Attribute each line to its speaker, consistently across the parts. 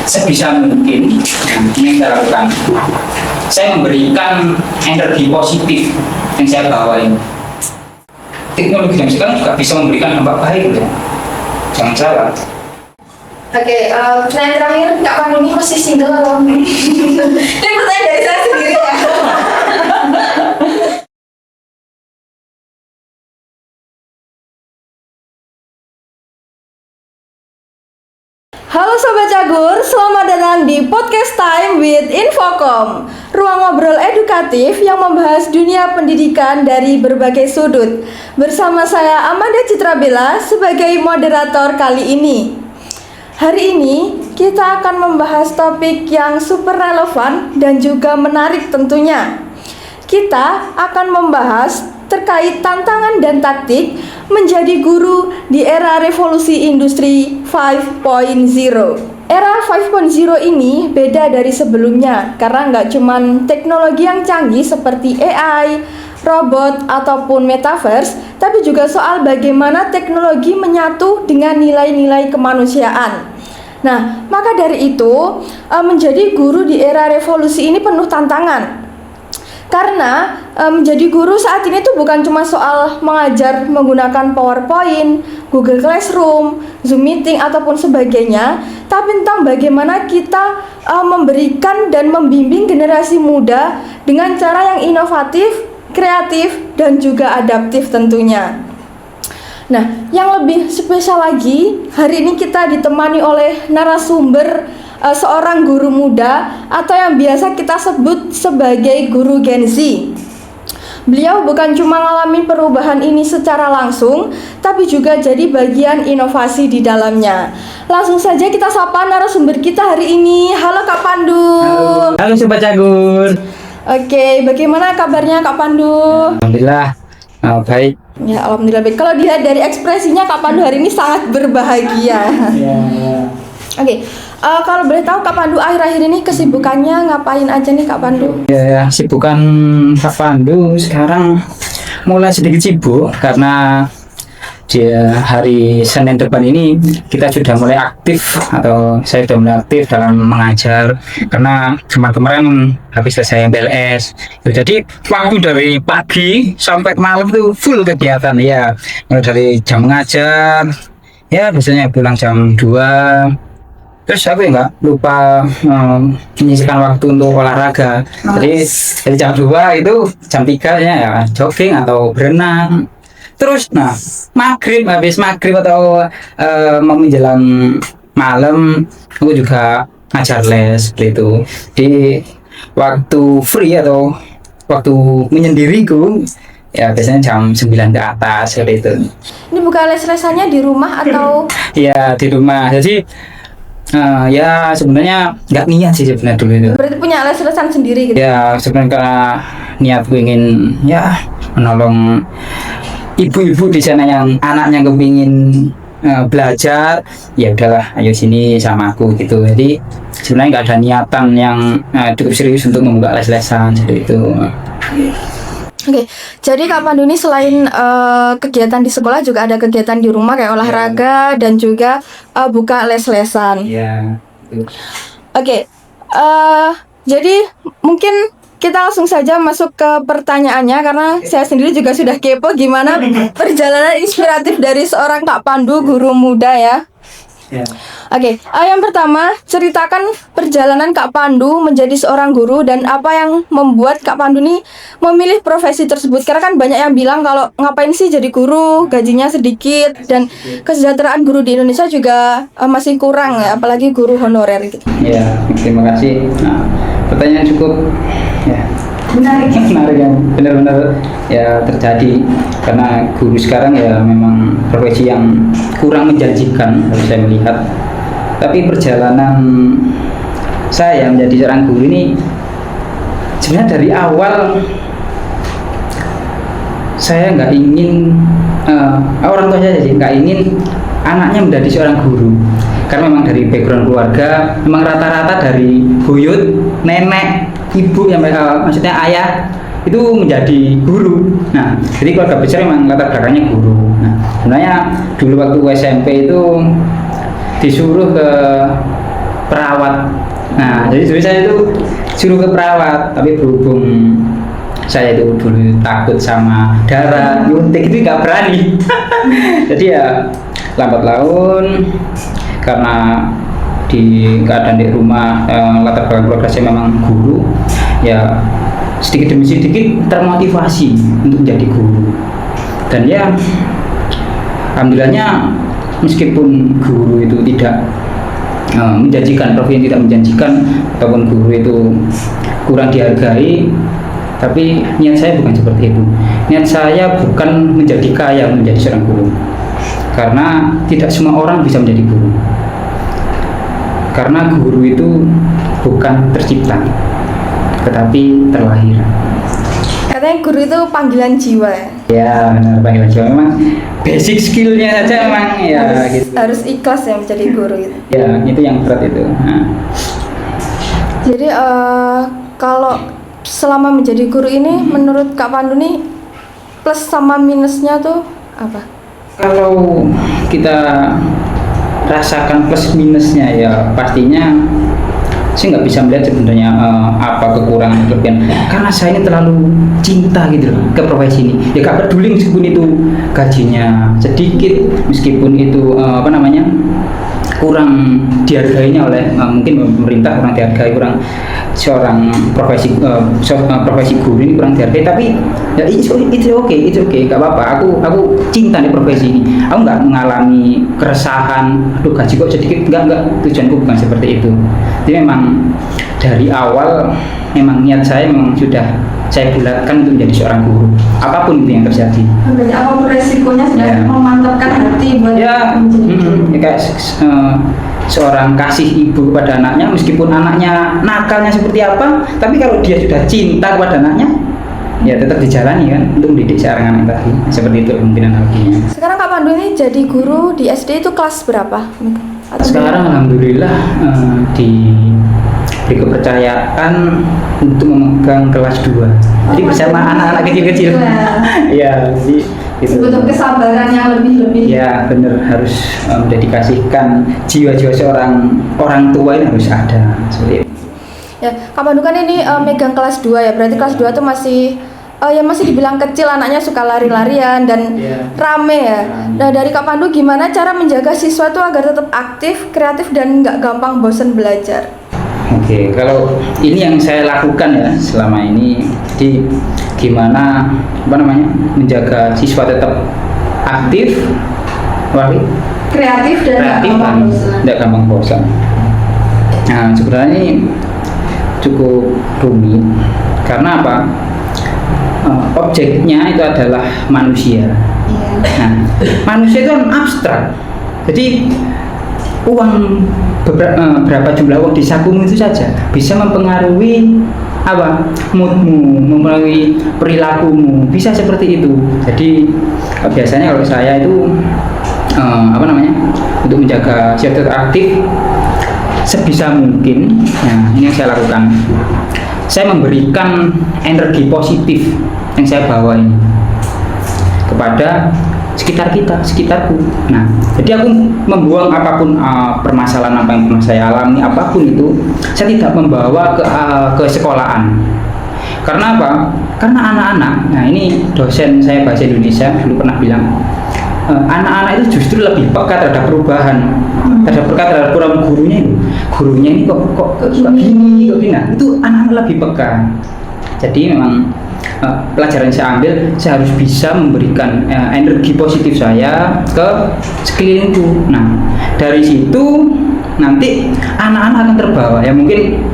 Speaker 1: sebisa mungkin yang saya lakukan, saya memberikan energi positif yang saya bawa ini. Teknologi dan sekarang juga bisa memberikan dampak baik loh, jangan salah.
Speaker 2: Oke, pertanyaan terakhir, Kak Pandu ini masih single atau? Ini pertanyaan dari saya sendiri ya. Halo Sobat Cagur, selamat datang di Podcast Time with Infocom, ruang ngobrol edukatif yang membahas dunia pendidikan dari berbagai sudut. Bersama saya Amanda Citra Bella sebagai moderator kali ini. Hari ini kita akan membahas topik yang super relevan dan juga menarik tentunya. Kita akan membahas terkait tantangan dan taktik menjadi guru di era revolusi industri 5.0. Era 5.0 ini beda dari sebelumnya karena nggak cuman teknologi yang canggih seperti AI, robot, ataupun metaverse, tapi juga soal bagaimana teknologi menyatu dengan nilai-nilai kemanusiaan. Nah, maka dari itu, menjadi guru di era revolusi ini penuh tantangan. Karena menjadi guru saat ini tuh bukan cuma soal mengajar menggunakan PowerPoint, Google Classroom, Zoom Meeting, ataupun sebagainya, tapi tentang bagaimana kita memberikan dan membimbing generasi muda dengan cara yang inovatif, kreatif, dan juga adaptif tentunya. Nah, yang lebih spesial lagi, hari ini kita ditemani oleh narasumber seorang guru muda atau yang biasa kita sebut sebagai guru Gen Z. Beliau bukan cuma mengalami perubahan ini secara langsung, tapi juga jadi bagian inovasi di dalamnya. Langsung saja kita sapa narasumber kita hari ini. Halo Kak Pandu.
Speaker 1: Halo Sobat Cagur.
Speaker 2: Oke, bagaimana kabarnya Kak Pandu?
Speaker 1: Alhamdulillah baik.
Speaker 2: Ya, alhamdulillah baik. Kalau dilihat dari ekspresinya Kak Pandu hari ini sangat berbahagia.
Speaker 1: Ya.
Speaker 2: Oke, kalau boleh tahu Kak Pandu akhir-akhir ini kesibukannya ngapain aja nih Kak Pandu?
Speaker 1: Ya, sibukan Kak Pandu sekarang mulai sedikit sibuk karena di hari Senin depan ini kita sudah mulai aktif atau saya sudah mulai aktif dalam mengajar karena kemarin habis selesai MPLS. Jadi waktu dari pagi sampai malam itu full kegiatan ya, mulai dari jam mengajar ya biasanya pulang jam 2. Terus aku nggak lupa menyisihkan waktu untuk olahraga. Jadi dari jam 2 itu jam 3 ya jogging atau berenang. Terus habis maghrib atau mau menjelang malam aku juga ngajar les seperti itu. Di waktu free atau waktu menyendiriku ya biasanya jam 9 ke atas seperti itu.
Speaker 2: Ini buka les-lesannya di rumah atau?
Speaker 1: Ya di rumah. Jadi ya sebenarnya nggak niat sih sebenarnya dulu itu.
Speaker 2: Berarti punya les-lesan sendiri gitu?
Speaker 1: Ya sebenarnya karena niatku ingin ya menolong ibu-ibu di sana yang anaknya kepingin belajar, ya udahlah ayo sini sama aku gitu. Jadi sebenarnya nggak ada niatan yang cukup serius untuk membuka les-lesan seperti itu.
Speaker 2: Oke, jadi Kak Pandu ini selain kegiatan di sekolah juga ada kegiatan di rumah kayak olahraga dan juga buka les-lesan.
Speaker 1: Ya.
Speaker 2: Oke, jadi mungkin kita langsung saja masuk ke pertanyaannya karena saya sendiri juga sudah kepo gimana perjalanan inspiratif dari seorang Kak Pandu guru muda ya. Oke, yang pertama ceritakan perjalanan Kak Pandu menjadi seorang guru dan apa yang membuat Kak Pandu nih memilih profesi tersebut. Karena kan banyak yang bilang kalau ngapain sih jadi guru, gajinya sedikit dan kesejahteraan guru di Indonesia juga masih kurang ya, apalagi guru honorer gitu.
Speaker 1: Ya, terima kasih. Pertanyaan cukup ya menarik yang benar-benar ya terjadi karena guru sekarang ya memang profesi yang kurang menjanjikan kalau saya melihat. Tapi perjalanan saya menjadi seorang guru ini sebenarnya dari awal saya nggak ingin orang tua saya sih nggak ingin anaknya menjadi seorang guru karena memang dari background keluarga memang rata-rata dari buyut, nenek, ibu yang maksudnya ayah itu menjadi guru. Nah, jadi keluarga besar memang latar belakangnya guru. Nah, sebenarnya dulu waktu SMP itu disuruh ke perawat Jadi dulu saya itu suruh ke perawat, tapi berhubung saya itu dulu takut sama darah, nyuntik itu nggak berani. Jadi ya lambat laun karena di keadaan di rumah latar belakang keluarga saya memang guru, ya sedikit demi sedikit termotivasi untuk menjadi guru. Dan ya alhamdulillahnya meskipun guru itu tidak menjanjikan, profesi yang tidak menjanjikan ataupun guru itu kurang dihargai, tapi niat saya bukan seperti itu. Niat saya bukan menjadi kaya menjadi seorang guru, karena tidak semua orang bisa menjadi guru. Karena guru itu bukan tercipta, tetapi terlahir.
Speaker 2: Katanya guru itu panggilan jiwa.
Speaker 1: Ya benar, panggilan jiwa. Memang basic skillnya saja memang ya gitu.
Speaker 2: Harus ikhlas ya menjadi guru gitu.
Speaker 1: Ya itu yang berat itu. Nah.
Speaker 2: Jadi kalau selama menjadi guru ini, menurut Kak Pandu nih plus sama minusnya tuh apa?
Speaker 1: Kalau kita rasakan plus minusnya ya pastinya saya nggak bisa melihat sebenarnya apa kekurangan kelebihan, karena saya ini terlalu cinta gitu loh ke profesi ini. Ya gak peduli meskipun itu gajinya sedikit, meskipun itu kurang dihargainya oleh mungkin pemerintah, kurang dihargai, kurang seorang profesi guru ini kurang dihargai, tapi ya it's okay, gak apa-apa. Aku cinta di profesi ini. Aku nggak mengalami keresahan, aduh gaji kok sedikit, enggak. Tujuanku bukan seperti itu. Jadi memang dari awal memang niat saya memang sudah saya bulatkan untuk menjadi seorang guru, apapun itu yang terjadi.
Speaker 2: Berarti apapun resikonya sudah memantapkan hati buat menjadi guru.
Speaker 1: Kayak seorang kasih ibu kepada anaknya, meskipun anaknya nakalnya seperti apa, tapi kalau dia sudah cinta kepada anaknya, ya tetap dijalani kan untuk mendidik seorang anak tadi. Seperti itu kemungkinan artinya.
Speaker 2: Sekarang Kak Pandu ini jadi guru di SD itu kelas berapa?
Speaker 1: Sekarang alhamdulillah diberi kepercayaan untuk memegang kelas 2. Jadi bersama anak-anak kecil-kecil. Iya, jadi itu
Speaker 2: butuh kesabaran yang lebih.
Speaker 1: Ya benar, harus mendedikasikan jiwa-jiwa seorang orang tua ini harus ada seperti itu.
Speaker 2: Ya, Kak Pandu kan ini megang kelas 2 ya, berarti kelas 2 tuh masih masih dibilang kecil, anaknya suka lari-larian dan rame ya. Nah dari Kak Pandu gimana cara menjaga siswa tuh agar tetap aktif, kreatif dan nggak gampang bosan belajar?
Speaker 1: Oke, kalau ini yang saya lakukan ya selama ini, jadi gimana menjaga siswa tetap aktif,
Speaker 2: kreatif dan
Speaker 1: nggak gampang bosan. Nah sebenarnya ini cukup rumit karena apa? Objeknya itu adalah manusia. Nah, manusia itu kan abstrak. Jadi uang berapa jumlah uang di sakumu itu saja bisa mempengaruhi apa moodmu, mempengaruhi perilakumu, bisa seperti itu. Jadi biasanya kalau saya itu untuk menjaga sifat aktif sebisa mungkin, nah ini yang saya lakukan. Saya memberikan energi positif yang saya bawa ini kepada sekitarku. Nah, jadi aku membuang apapun permasalahan apa yang pernah saya alami, apapun itu, saya tidak membawa ke sekolahan. Karena apa? Karena anak-anak. Nah, ini dosen saya bahasa Indonesia dulu pernah bilang, anak-anak itu justru lebih peka terhadap perubahan, terhadap perubahan gurunya ini kok gini. Nah, itu anak-anak lebih peka. Jadi memang pelajaran yang saya ambil, saya harus bisa memberikan energi positif saya ke sekelilingku. Nah, dari situ nanti anak-anak akan terbawa, ya mungkin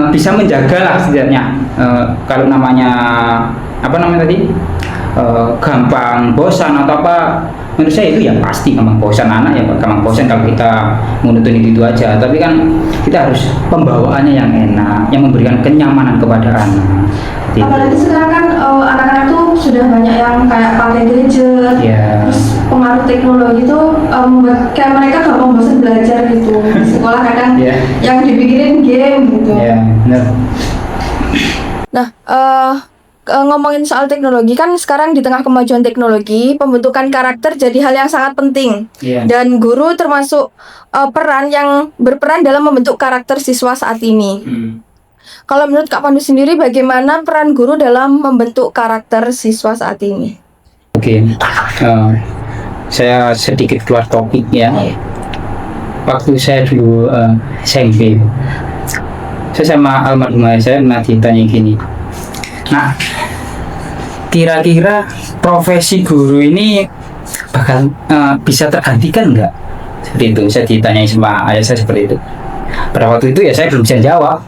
Speaker 1: bisa menjaga lah setidaknya. Kalau namanya gampang bosan atau apa, menurut saya itu ya pasti gampang bosan. Anak ya gampang bosan kalau kita monoton itu aja, tapi kan kita harus pembawaannya yang enak, yang memberikan kenyamanan kepada anak.
Speaker 2: Apalagi sekarang kan anak-anak tuh sudah banyak yang kayak pakai gadget, terus pengaruh teknologi tuh membuat kayak mereka gampang bosan belajar gitu. Di sekolah kadang yang dipikirin game gitu.
Speaker 1: Benar.
Speaker 2: Nah, ngomongin soal teknologi kan sekarang di tengah kemajuan teknologi, pembentukan karakter jadi hal yang sangat penting.
Speaker 1: Iya.
Speaker 2: Dan guru termasuk peran yang berperan dalam membentuk karakter siswa saat ini. Kalau menurut Kak Pandu sendiri, bagaimana peran guru dalam membentuk karakter siswa saat ini?
Speaker 1: Oke, saya sedikit keluar topik ya. Waktu saya dulu SMP, saya sama almarhum ayah saya pernah ditanya gini. Nah, kira-kira profesi guru ini bakal bisa tergantikan nggak? Seperti itu, saya ditanya sama ayah saya seperti itu. Pada waktu itu ya saya belum bisa jawab,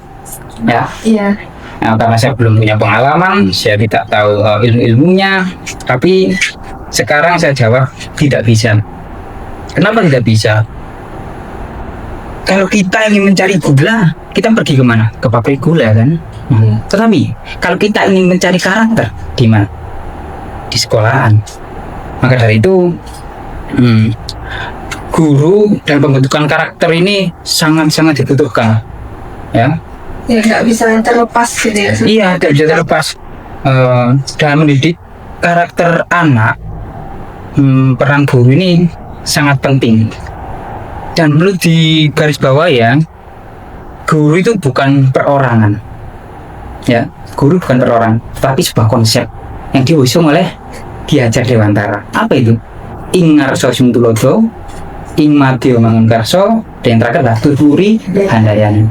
Speaker 1: ya.
Speaker 2: Iya.
Speaker 1: Nah, karena saya belum punya pengalaman, saya tidak tahu ilmu-ilmunya. Tapi sekarang saya jawab tidak bisa. Kenapa tidak bisa? Kalau kita ingin mencari gula, kita pergi kemana? Ke pabrik gula kan? Tetapi kalau kita ingin mencari karakter, di mana? Di sekolahan. Maka dari itu, guru dan pembentukan karakter ini sangat-sangat dibutuhkan. Ya,
Speaker 2: Ya, nggak bisa terlepas gitu ya.
Speaker 1: iya, tidak bisa terlepas. Dalam mendidik karakter anak, peran guru ini sangat penting. Dan perlu digarisbawahi ya, guru itu bukan perorangan. Ya, guru bukan perorangan, tapi sebuah konsep yang diusung oleh Ki Hajar Dewantara. Apa itu? Ing ngarsa sumtulodo, ing madya mangunkarso, dan yang terakhir adalah tuturi handayani.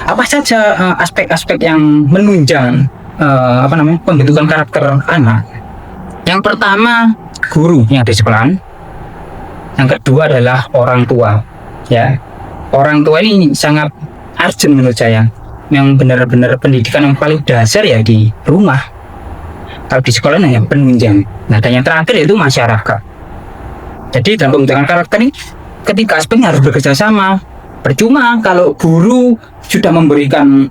Speaker 1: Apa saja aspek-aspek yang menunjang pembentukan karakter anak? Yang pertama, guru yang ada di sekolahan. Yang kedua adalah orang tua. Ya, orang tua ini sangat urgent menurut saya. Yang benar-benar pendidikan yang paling dasar ya di rumah. Kalau di sekolah yang penunjang. Nah, dan yang terakhir yaitu masyarakat. Jadi dalam pembentukan karakter ini, ketiga aspeknya harus bekerja sama. Percuma kalau guru sudah memberikan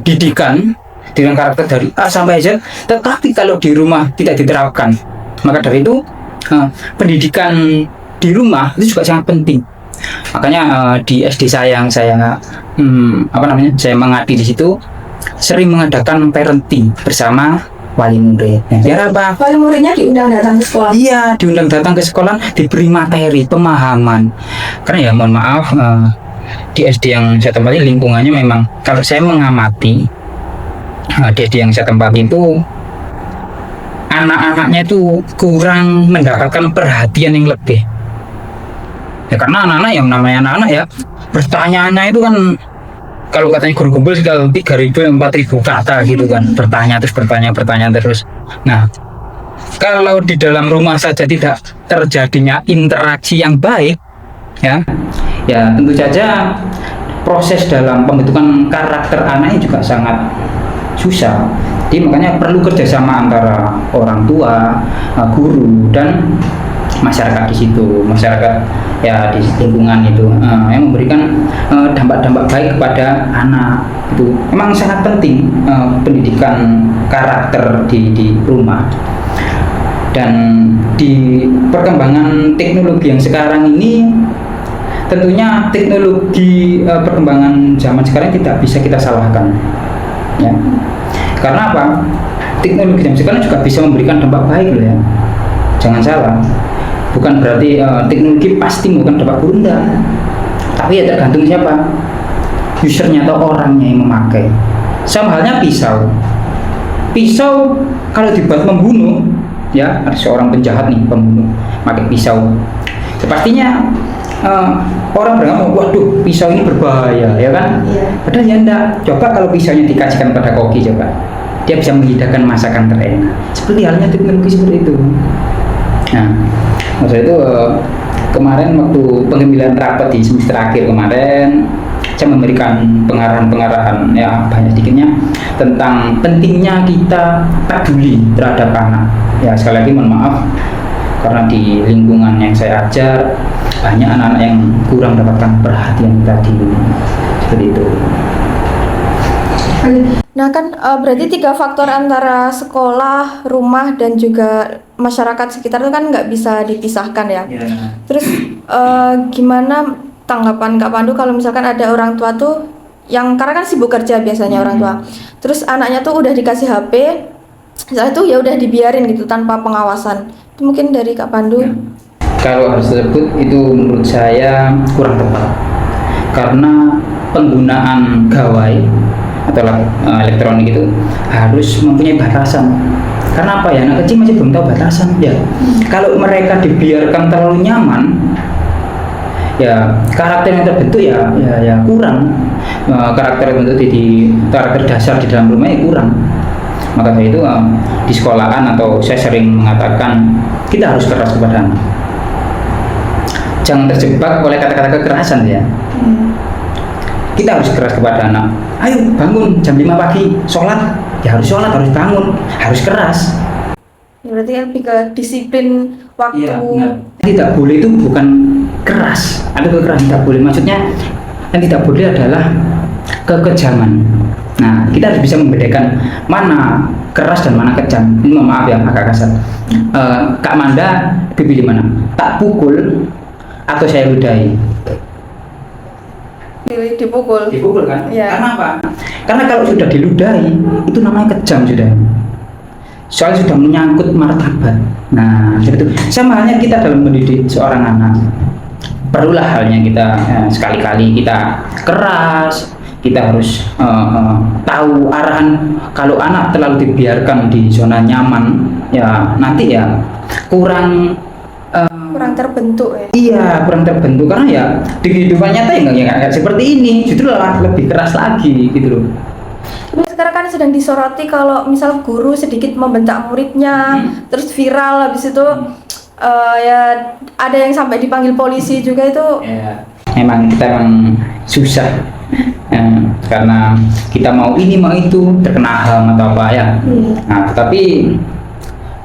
Speaker 1: didikan dengan karakter dari A sampai Z, tetapi kalau di rumah tidak diterapkan, maka dari itu pendidikan di rumah itu juga sangat penting. Makanya di SD saya saya mengabdi di situ, sering mengadakan parenting bersama wali murid. Nah, biar apa?
Speaker 2: Wali muridnya diundang datang ke sekolah.
Speaker 1: Iya, diundang datang ke sekolah, diberi materi, pemahaman. Karena ya mohon maaf, di SD yang saya tempati lingkungannya memang, kalau saya mengamati di SD yang saya tempati itu, anak-anaknya itu kurang mendapatkan perhatian yang lebih. Ya karena anak-anak yang namanya anak-anak ya, pertanyaannya itu kan, kalau katanya guru kumpul sekitar 3.000 4.000 kata gitu kan, bertanya terus. Nah, kalau di dalam rumah saja tidak terjadinya interaksi yang baik, ya tentu saja proses dalam pembentukan karakter anaknya juga sangat susah. Jadi makanya perlu kerjasama antara orang tua, guru, dan masyarakat di situ, masyarakat ya di lingkungan itu yang memberikan dampak-dampak baik kepada anak. Itu memang sangat penting, pendidikan karakter di rumah. Dan di perkembangan teknologi yang sekarang ini, tentunya teknologi perkembangan zaman sekarang tidak bisa kita salahkan, ya. Karena apa? Teknologi zaman sekarang juga bisa memberikan dampak baik loh ya. Jangan salah. Bukan berarti teknologi pasti bukan dampak buruk, enggak. Tapi ya tergantung siapa, usernya atau orangnya yang memakai. Sama halnya pisau. Pisau kalau dibuat membunuh, ya ada seorang penjahat nih, pembunuh, pakai pisau. Ya, pastinya orang beranggapan, waduh pisau ini berbahaya, ya kan? Padahal ya enggak. Coba kalau pisaunya dikasihkan pada koki, coba dia bisa menghidangkan masakan terenak. Seperti halnya teknologi seperti itu. Nah, maksud itu kemarin waktu pengambilan rapat di semester akhir kemarin, saya memberikan pengarahan ya banyak sedikitnya tentang pentingnya kita peduli terhadap anak. Ya sekali lagi mohon maaf karena di lingkungan yang saya ajar banyak anak-anak yang kurang mendapatkan perhatian tadi, seperti itu.
Speaker 2: Nah kan berarti 3 faktor antara sekolah, rumah, dan juga masyarakat sekitar itu kan nggak bisa dipisahkan ya. Terus gimana tanggapan Kak Pandu kalau misalkan ada orang tua tuh yang karena kan sibuk kerja biasanya orang tua. Terus anaknya tuh udah dikasih HP, setelah itu ya udah dibiarin gitu tanpa pengawasan. Itu mungkin dari Kak Pandu.
Speaker 1: Kalau harus tersebut itu menurut saya kurang tepat, karena penggunaan gawai atau elektronik itu harus mempunyai batasan. Karena apa ya, anak kecil masih belum tahu batasan ya. Kalau mereka dibiarkan terlalu nyaman, ya karakter yang terbentuk ya kurang. Karakter yang terbentuk di karakter dasar di dalam rumah ya kurang. Maka dari itu di sekolahan atau saya sering mengatakan kita harus keras kepada anak. Jangan terjebak oleh kata-kata kekerasan ya. Kita harus keras kepada anak. Ayo bangun jam 5 pagi, sholat. Ya harus sholat, harus bangun, harus keras.
Speaker 2: Berarti kan lebih ke disiplin waktu.
Speaker 1: Iya, benar. Tidak boleh itu bukan keras. Ada kekerasan tidak boleh. Maksudnya yang tidak boleh adalah kekejaman. Nah, kita harus bisa membedakan mana keras dan mana kejam. Ini mohon maaf ya, agak kasar. Kak Manda, pilih mana? Tak pukul atau saya ludahi?
Speaker 2: Dipukul.
Speaker 1: Dipukul kan?
Speaker 2: Ya.
Speaker 1: Karena apa? Karena kalau sudah diludahi, itu namanya kejam sudah. Soalnya sudah menyangkut martabat. Nah, seperti itu. Sama halnya kita dalam mendidik seorang anak. Perlulah halnya kita sekali-kali kita keras, kita harus tahu arahan. Kalau anak terlalu dibiarkan di zona nyaman, ya nanti ya kurang
Speaker 2: terbentuk ya.
Speaker 1: Iya, kurang terbentuk karena ya di kehidupan nyata ya nggak seperti ini, justru lebih keras lagi gitu loh.
Speaker 2: Tapi sekarang kan sedang disoroti kalau misal guru sedikit membentak muridnya, terus viral habis itu ya ada yang sampai dipanggil polisi juga itu.
Speaker 1: Ya, emang susah karena kita mau ini mau itu terkena HAM atau apa ya. Nah, tetapi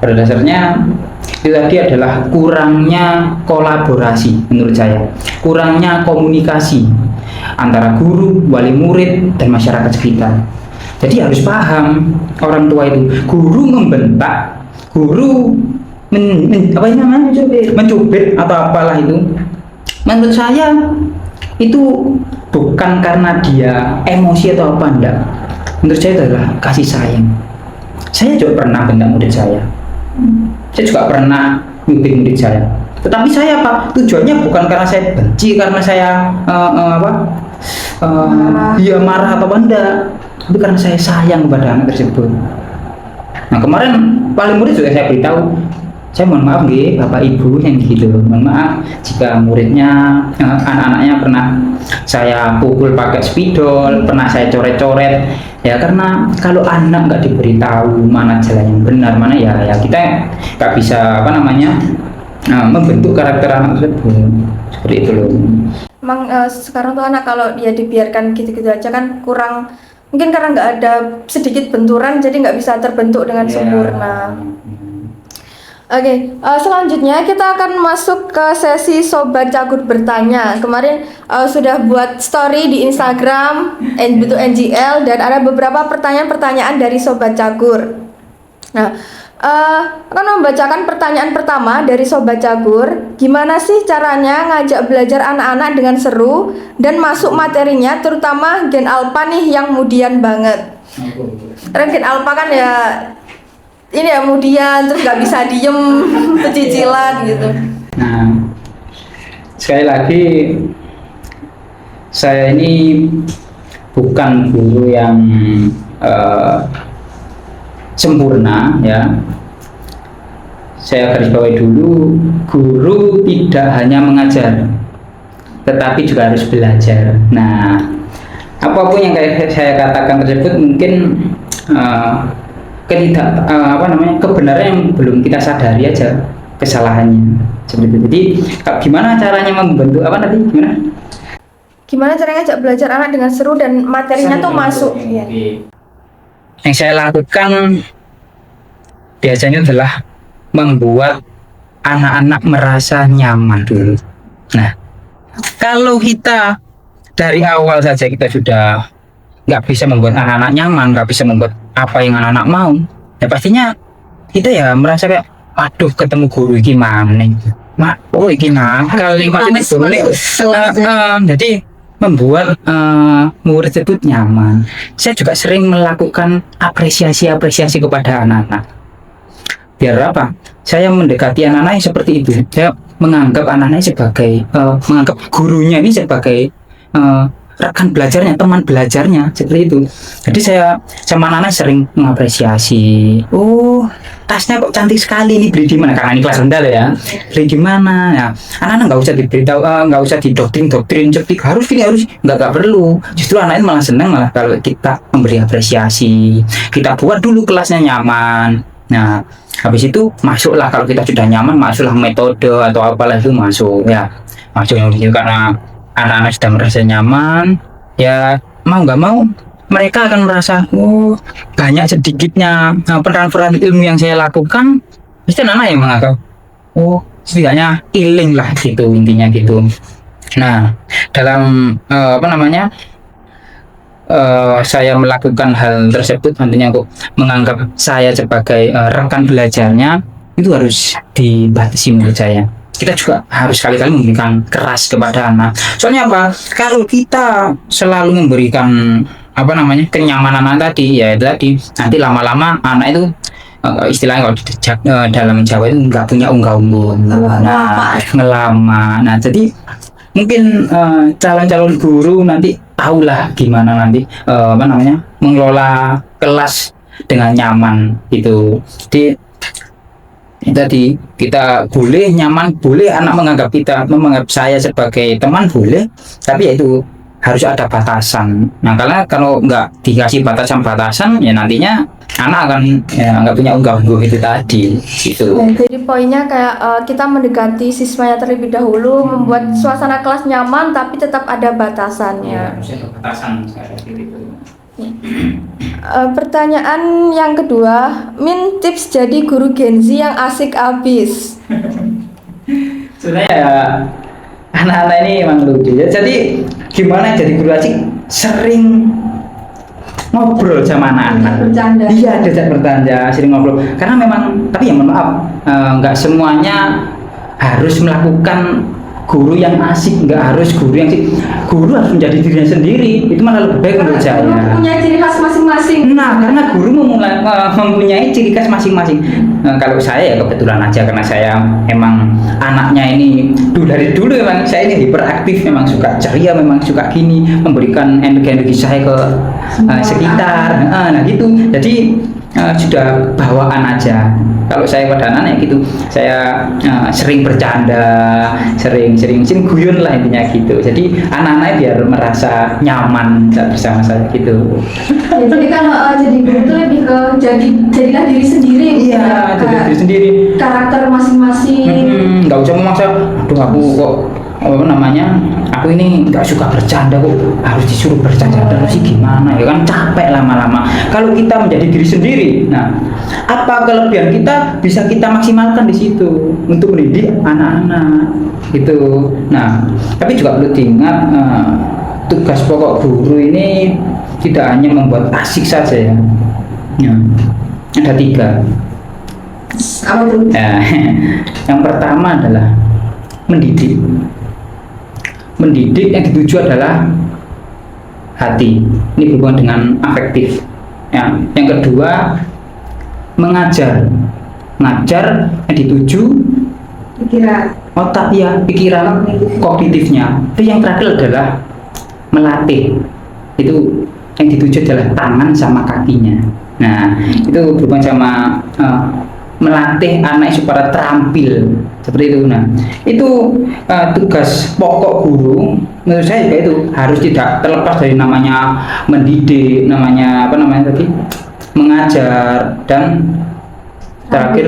Speaker 1: pada dasarnya itu tadi adalah kurangnya kolaborasi menurut saya, kurangnya komunikasi antara guru, wali murid, dan masyarakat sekitar. Jadi harus paham orang tua itu, guru membentak, guru mencubit atau apalah itu, menurut saya itu bukan karena dia emosi atau apa, enggak. Menurut saya itu adalah kasih sayang. Saya juga pernah bentak murid saya. Saya juga pernah nyubit murid saya. Tetapi saya apa? Tujuannya bukan karena saya benci, karena saya dia marah atau enggak, tapi karena saya sayang kepada anak tersebut. Nah, kemarin paling murid juga saya beritahu, saya mohon maaf nih Bapak Ibu yang gitu, mohon maaf jika muridnya anak-anaknya pernah saya pukul pakai spidol, pernah saya coret-coret. Ya karena kalau anak nggak diberitahu mana jalan yang benar, mana ya kita nggak bisa membentuk karakter anak tersebut, seperti itu loh.
Speaker 2: Emang sekarang tuh anak kalau dia dibiarkan gitu-gitu aja kan kurang, mungkin karena nggak ada sedikit benturan jadi nggak bisa terbentuk dengan sempurna. Oke, selanjutnya kita akan masuk ke sesi Sobat Cagur bertanya. Kemarin sudah buat story di Instagram NGL dan ada beberapa pertanyaan-pertanyaan dari Sobat Cagur. Nah, akan membacakan pertanyaan pertama dari Sobat Cagur. Gimana sih caranya ngajak belajar anak-anak dengan seru dan masuk materinya, terutama gen alpha nih yang mudian banget. Karena gen alpha kan ya ini ya kemudian terus nggak bisa diem, pecicilan gitu.
Speaker 1: Nah, sekali lagi saya ini bukan guru yang sempurna ya. Saya garis bawahi dulu, guru tidak hanya mengajar, tetapi juga harus belajar. Nah, apapun yang saya katakan tersebut mungkin kebenaran yang belum kita sadari aja kesalahannya, seperti itu. Jadi gimana caranya membentuk gimana caranya ngajak belajar anak dengan seru dan materinya tuh masuk ya. Yang saya lakukan biasanya adalah membuat anak-anak merasa nyaman dulu. Nah, kalau kita dari awal saja kita sudah nggak bisa membuat anak-anak nyaman, nggak bisa membuat apa yang anak-anak mau, ya pastinya kita ya merasa kayak, aduh ketemu guru gimana nih, gimana nakal nih, jadi membuat murid tersebut nyaman. Saya juga sering melakukan apresiasi kepada anak-anak. Biar apa? Saya mendekati anak-anak yang seperti itu. Saya menganggap anak-anak sebagai menganggap gurunya ini sebagai rekan belajarnya, teman belajarnya, seperti itu. Jadi saya sama anak-anak sering mengapresiasi. Oh, tasnya kok cantik sekali, ini beli di mana? Karena ini kelas rendah ya. Beli di mana? Ya, anak-anak nggak usah diberitahu, nggak usah didoktrin, cetik harus ini harus, nggak perlu. Justru anak-anak malah senang malah kalau kita memberi apresiasi. Kita buat dulu kelasnya nyaman. Nah, habis itu masuklah, kalau kita sudah nyaman, masuklah metode atau apalah itu masuk ya. Masuk yang itu karena anak-anak sudah merasa nyaman, ya mau nggak mau mereka akan merasa oh banyak sedikitnya peran-peran ilmu yang saya lakukan, pasti anak-anak yang menganggap oh setidaknya healing lah gitu, intinya gitu. Nah, dalam saya melakukan hal tersebut nantinya kok menganggap saya sebagai rekan belajarnya, itu harus dibatasi menurut saya. Kita juga harus sekali-kali memberikan keras kepada anak. Soalnya apa? Kalau kita selalu memberikan kenyamanan anak tadi, ya itu tadi, nanti lama-lama anak itu istilahnya kalau dalam Jawa itu nggak punya unggah-ungguh, ngelama. Nah, jadi mungkin calon-calon guru nanti tahulah gimana nanti mengelola kelas dengan nyaman gitu. Jadi kita boleh nyaman, boleh anak menganggap menganggap saya sebagai teman boleh, tapi ya itu harus ada batasan. Nah, karena kalau nggak dikasih batasan, ya nantinya anak akan nggak punya unggah-ungguh itu tadi gitu.
Speaker 2: Jadi poinnya kayak kita mendekati siswanya terlebih dahulu, membuat suasana kelas nyaman tapi tetap ada batasannya.
Speaker 1: Harus ada batasan gitu.
Speaker 2: Pertanyaan yang kedua, Min tips jadi guru Gen Z yang asik abis.
Speaker 1: Sebenarnya anak-anak ini emang lucu ya. Jadi gimana jadi guru asik? Sering ngobrol sama anak-anak.
Speaker 2: Bercanda.
Speaker 1: Iya, diajak bercanda, sering ngobrol. Karena memang, tapi ya mohon maaf, nggak semuanya harus melakukan guru yang asik, nggak harus guru yang asik. Guru harus menjadi dirinya sendiri, itu malah lebih baik menurut saya.
Speaker 2: Guru punya ciri khas masing-masing.
Speaker 1: Nah, karena guru mempunyai ciri khas masing-masing. Kalau saya ya kebetulan aja, karena saya emang anaknya ini dari dulu memang saya ini hiperaktif, memang suka ceria, memang suka gini, memberikan energi saya ke sekitar. Nah gitu, jadi sudah bawaan aja. Kalau saya pada anak-anak gitu, saya sering bercanda, sering guyon lah intinya gitu. Jadi anak-anak biar merasa nyaman saat bersama saya gitu.
Speaker 2: Ya, jadi kalau jadi guru itu lebih ke jadilah diri sendiri.
Speaker 1: Iya, jadi diri sendiri.
Speaker 2: Karakter masing-masing.
Speaker 1: Nggak usah memaksa. Aduh, aku kok aku ini nggak suka bercanda kok, harus disuruh bercanda terus sih gimana ya kan, capek lama-lama. Kalau kita menjadi diri sendiri, nah apa kelebihan kita bisa kita maksimalkan di situ untuk mendidik anak-anak gitu. Nah, tapi juga perlu diingat tugas pokok guru ini tidak hanya membuat asik saja ya. Ada 3.
Speaker 2: Apa tuh?
Speaker 1: Yang pertama adalah mendidik yang dituju adalah hati, ini berhubungan dengan afektif ya. Yang kedua mengajar yang dituju
Speaker 2: Pikiran
Speaker 1: otak ya, pikiran kognitifnya. Itu yang terakhir adalah melatih, itu yang dituju adalah tangan sama kakinya. Nah, itu berhubungan sama melatih anak supaya terampil seperti itu. Nah, itu tugas pokok guru menurut saya juga itu harus tidak terlepas dari namanya mendidik, namanya mengajar, dan terakhir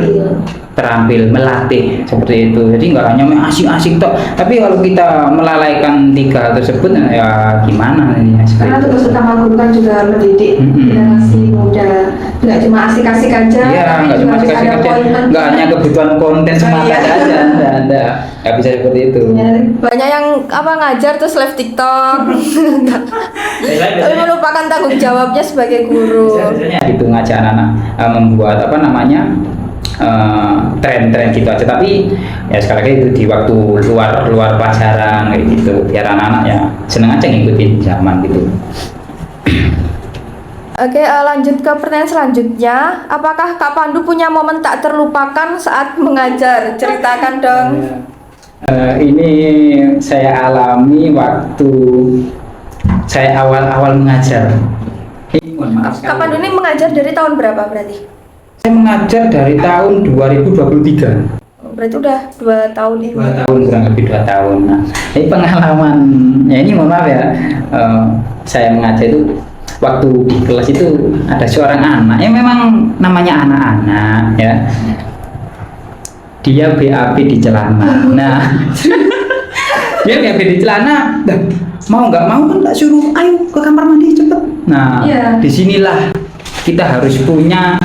Speaker 1: terampil, melatih seperti itu. Jadi nggak hanya asik-asik tok, tapi kalau kita melalaikan 3 tersebut ya gimana ini?
Speaker 2: Karena tugas utama guru kan juga mendidik generasi muda, nggak cuma asik-asik aja.
Speaker 1: Iya, nggak cuma asik-asik aja, nggak hanya kebutuhan konten semata aja, nggak bisa seperti itu.
Speaker 2: Ya, banyak yang ngajar terus live TikTok, tapi melupakan tanggung jawabnya sebagai guru.
Speaker 1: Biasanya itu ngajak anak-anak membuat tren-tren gitu aja. Tapi ya sekali lagi itu di waktu luar pelajaran kayak gitu, biar anak-anak ya seneng aja ngikutin zaman gitu.
Speaker 2: Oke, lanjut ke pertanyaan selanjutnya. Apakah Kak Pandu punya momen tak terlupakan saat mengajar? Ceritakan dong.
Speaker 1: Ini saya alami waktu saya awal-awal mengajar. Mohon maaf
Speaker 2: Kak Pandu ini mengajar dari tahun berapa berarti?
Speaker 1: Saya mengajar dari tahun 2023.
Speaker 2: Berarti udah 2 tahun ini.
Speaker 1: 2 tahun, kurang lebih 2 tahun. Nah, ini pengalaman. Ya ini mohon maaf ya. Saya mengajar itu waktu di kelas itu ada seorang anak yang memang namanya anak-anak ya. Dia BAB di celana. Nah, dia BAB di celana. Mau nggak mau kan tak suruh, ayo ke kamar mandi cepet. Nah, disinilah kita harus punya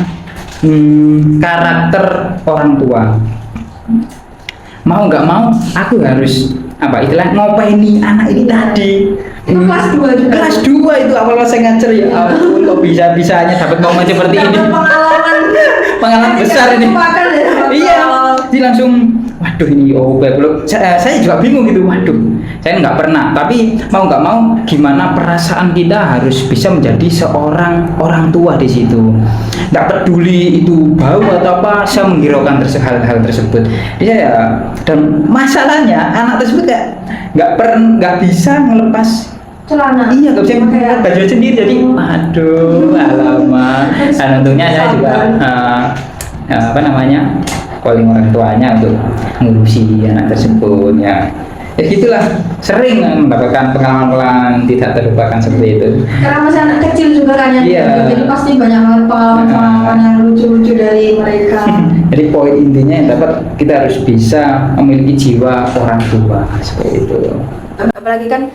Speaker 1: karakter orang tua. Mau nggak mau, aku harus ngopeni anak ini tadi.
Speaker 2: Itu kelas 2 juga.
Speaker 1: Kelas 2 itu awal saya ngajar ya ampun, kok bisa-bisanya dapat momen seperti ini. Pengalaman besar ini. Iya, jadi langsung waduh ini belum. Saya juga bingung gitu. Waduh, saya nggak pernah. Tapi mau nggak mau, gimana perasaan kita harus bisa menjadi seorang orang tua di situ. Nggak peduli itu bau atau apa, saya menghiraukan hal-hal tersebut. Dia dan masalahnya anak tersebut kayak nggak bisa ngelepas
Speaker 2: celana.
Speaker 1: Iya, nggak bisa pakai baju sendiri. Jadi aduh, alamak. Dan untungnya saya juga calling orang tuanya untuk ngurusi anak tersebut ya. Ya gitulah, sering mendapatkan pengalaman tidak terlupakan seperti itu.
Speaker 2: Karena masih anak kecil juga kan ya.
Speaker 1: Iya.
Speaker 2: Jadi pasti banyak hal pengalaman yang lucu-lucu dari mereka.
Speaker 1: Jadi poin intinya yang dapat, kita harus bisa memiliki jiwa orang tua seperti itu.
Speaker 2: Apalagi kan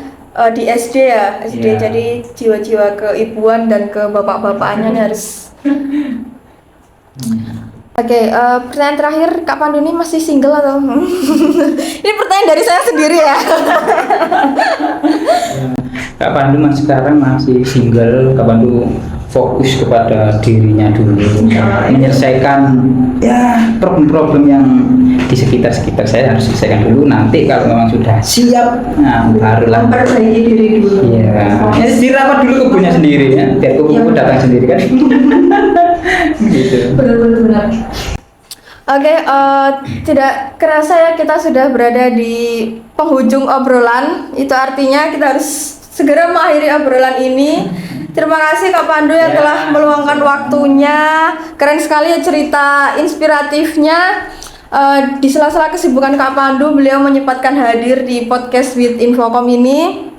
Speaker 2: di SD ya, SD
Speaker 1: Iya.
Speaker 2: jadi jiwa-jiwa keibuan dan ke bapak-bapaknya ini harus. Oke, pertanyaan terakhir, Kak Pandu ini masih single atau? Ini pertanyaan dari saya sendiri ya.
Speaker 1: Kak Pandu sekarang masih single. Kak Pandu fokus kepada dirinya dulu, menyelesaikan ya problem-problem yang di sekitar saya harus selesaikan dulu. Nanti kalau memang sudah siap, nah barulah
Speaker 2: Memperbaiki diri dulu.
Speaker 1: Iya. Ya, dirawat dulu kebunnya sendiri ya, biar kupu-kupu datang sendiri kan. Gitu.
Speaker 2: Benar. Oke, tidak kerasa ya kita sudah berada di penghujung obrolan. Itu artinya kita harus segera mengakhiri obrolan ini. Terima kasih Kak Pandu yang telah meluangkan waktunya. Keren sekali ya cerita inspiratifnya. Di sela-sela kesibukan Kak Pandu, beliau menyempatkan hadir di podcast with Infocom ini.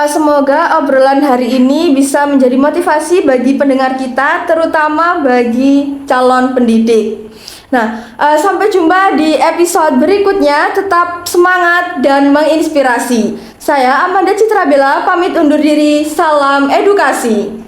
Speaker 2: Semoga obrolan hari ini bisa menjadi motivasi bagi pendengar kita, terutama bagi calon pendidik. Nah, sampai jumpa di episode berikutnya. Tetap semangat dan menginspirasi. Saya Amanda Citra Bella pamit undur diri. Salam edukasi.